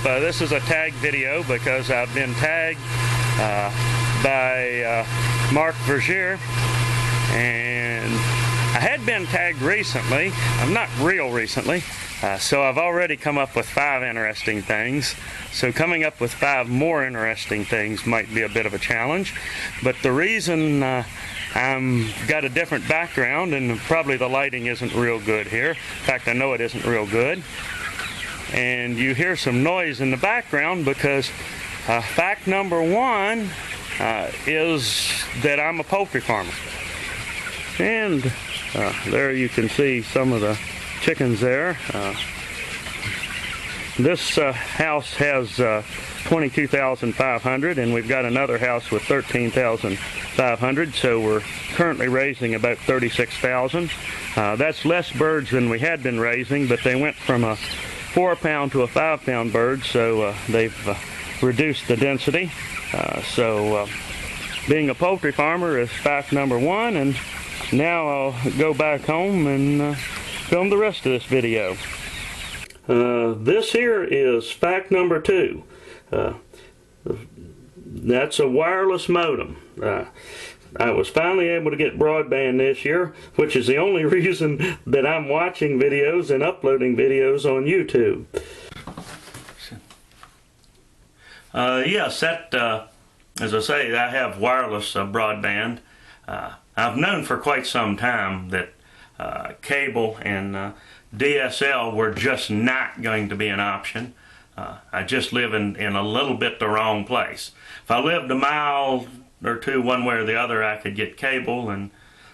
This is a tag video because I've been tagged by Markvergeer, and I had been tagged recently, not real recently, so I've already come up with 5 interesting things. So coming up with 5 more interesting things might be a bit of a challenge, but the reason I'm got a different background, and probably the lighting isn't real good here. In fact, I know it isn't real good. And you hear some noise in the background because fact number 1 is that I'm a poultry farmer. And there you can see some of the chickens there. This house has 22,500, and we've got another house with 13,500, so we're currently raising about 36,000. That's less birds than we had been raising, but they went from a 4-pound to a 5-pound bird, so they've reduced the density. So being a poultry farmer is fact number 1, and now I'll go back home and film the rest of this video. This here is fact number 2. That's a wireless modem. I was finally able to get broadband this year, which is the only reason that I'm watching videos and uploading videos on YouTube. Yes, that, as I say, I have wireless broadband. I've known for quite some time that cable and DSL were just not going to be an option. I just live in a little bit the wrong place. If I lived a mile or 2 one way or the other, I could get cable, and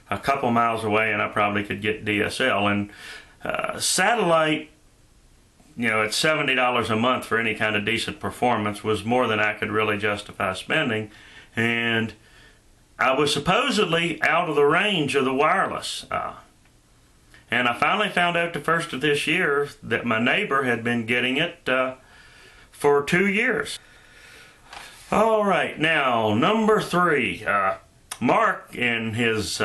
a couple miles away and I probably could get DSL. And satellite, you know, at $70 a month for any kind of decent performance was more than I could really justify spending. And I was supposedly out of the range of the wireless. And I finally found out the first of this year that my neighbor had been getting it for 2 years. All right, now number 3. Mark, in his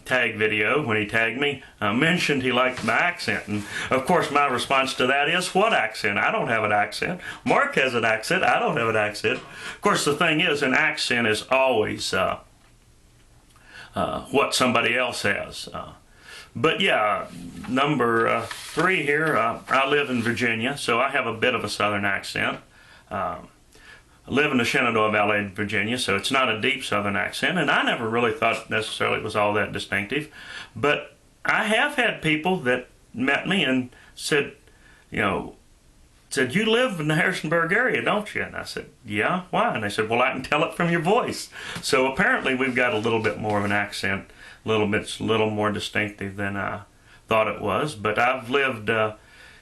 tag video, when he tagged me, mentioned he liked my accent. And of course my response to that is, what accent? I don't have an accent. Mark has an accent. I don't have an accent. Of course, the thing is, an accent is always what somebody else has. But yeah, number 3 here, I live in Virginia, so I have a bit of a southern accent. I live in the Shenandoah Valley, Virginia, so it's not a deep southern accent, and I never really thought necessarily it was all that distinctive. But I have had people that met me and said, you live in the Harrisonburg area, don't you? And I said, yeah, why? And they said, well, I can tell it from your voice. So apparently we've got a little bit more of an accent, a little more distinctive than I thought it was. But I've lived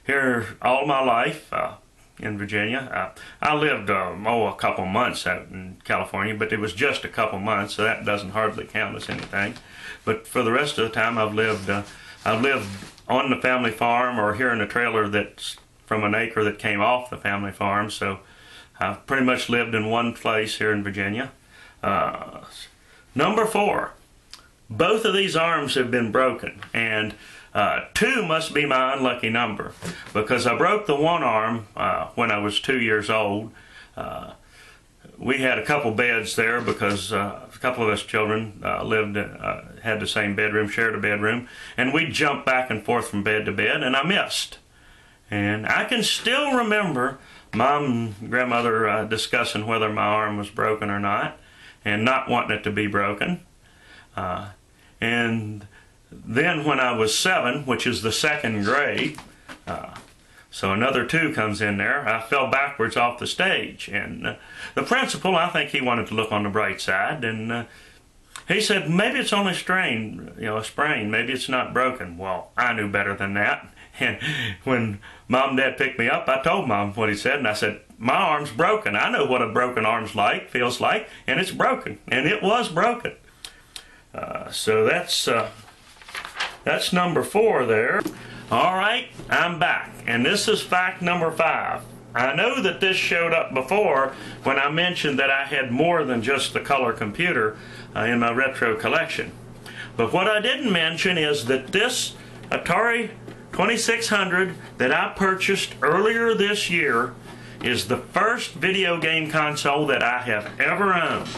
here all my life in Virginia. I lived a couple months out in California, but it was just a couple months, so that doesn't hardly count as anything. But for the rest of the time, I've lived on the family farm or here in a trailer that's from an acre that came off the family farm. So I've pretty much lived in one place here in Virginia. Number 4. Both of these arms have been broken, and 2 must be my unlucky number, because I broke the one arm when I was 2 years old. We had a couple beds there because a couple of us children had the same bedroom, shared a bedroom, and we'd jump back and forth from bed to bed, and I missed. And I can still remember Mom and Grandmother discussing whether my arm was broken or not, and not wanting it to be broken. And then when I was 7, which is the 2nd grade, so another 2 comes in there, I fell backwards off the stage. And the principal, I think he wanted to look on the bright side, and he said, maybe it's only a sprain, maybe it's not broken. Well, I knew better than that. And when Mom and Dad picked me up, I told Mom what he said, and I said, my arm's broken. I know what a broken arm's feels like, and it's broken. And it was broken. So that's number 4 there. All right, I'm back, and this is fact number 5. I know that this showed up before when I mentioned that I had more than just the color computer in my retro collection. But what I didn't mention is that this Atari 2600 that I purchased earlier this year is the first video game console that I have ever owned.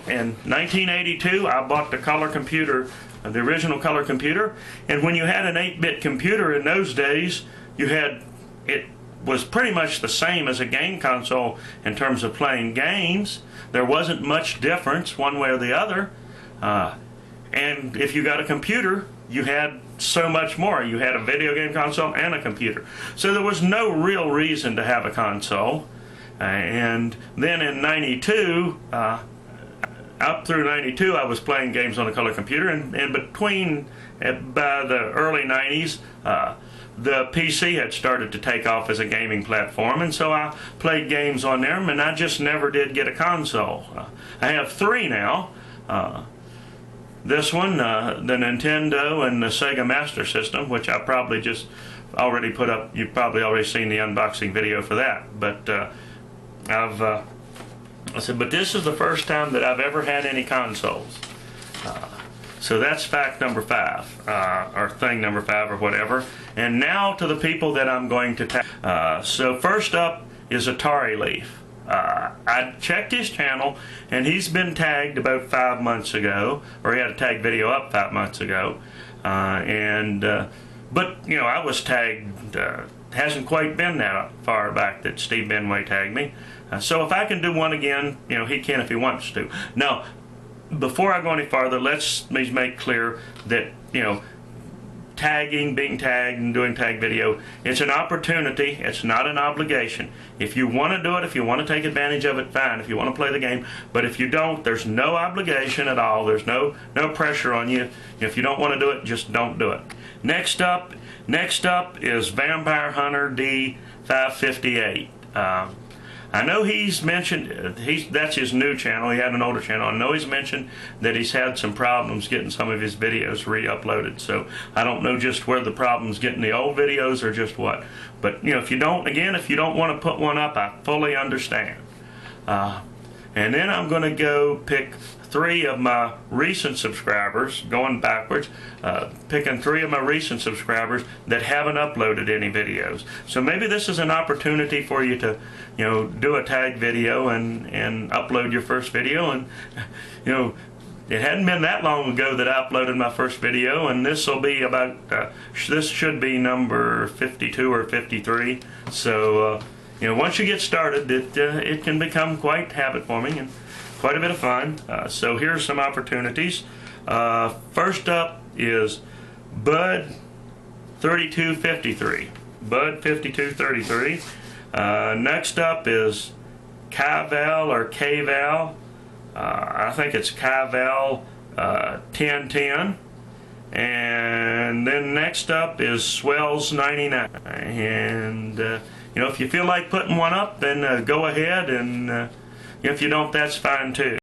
In 1982, I bought the color computer, the original color computer, and when you had an 8-bit computer in those days, it was pretty much the same as a game console in terms of playing games. There wasn't much difference one way or the other. And if you got a computer, you had so much more. You had a video game console and a computer. So there was no real reason to have a console. And then in 92, up through 92, I was playing games on a color computer. And by the early 90s, the PC had started to take off as a gaming platform, and so I played games on there, and I just never did get a console. I have 3 now. This one, the Nintendo and the Sega Master System, which I probably just already put up. You've probably already seen the unboxing video for that. But but this is the first time that I've ever had any consoles. So that's fact number 5, or thing number 5, or whatever. And now to the people that I'm going to tag. So first up is Atari Leaf. I checked his channel, and he's been tagged about 5 months ago, or he had a tag video up 5 months ago. But you know, I was tagged. Hasn't quite been that far back that Steve Benway tagged me. So if I can do one again, you know, he can if he wants to. Now, before I go any farther, let's make clear that, you know, tagging, being tagged, and doing tag video, it's an opportunity. It's not an obligation. If you want to do it, if you want to take advantage of it, fine. If you want to play the game, but if you don't, there's no obligation at all. There's no pressure on you. If you don't want to do it, just don't do it. Next up is Vampire Hunter D558. I know he's mentioned, that's his new channel. He had an older channel. I know he's mentioned that he's had some problems getting some of his videos re-uploaded. So I don't know just where the problem's getting the old videos or just what. But, you know, if you don't want to put one up, I fully understand. And then I'm going to go pick 3 of my recent subscribers, going backwards, picking 3 of my recent subscribers that haven't uploaded any videos. So maybe this is an opportunity for you to, you know, do a tag video and upload your first video. And, you know, it hadn't been that long ago that I uploaded my first video, and this will be about, this should be number 52 or 53. So, you know, once you get started, it can become quite habit-forming and quite a bit of fun. So here's some opportunities. First up is Bud 3253. Bud 5233. Next up is Kyval or Kval. I think it's Kyval 1010. And then next up is Swells 99. And you know, if you feel like putting one up, then go ahead, and if you don't, that's fine too.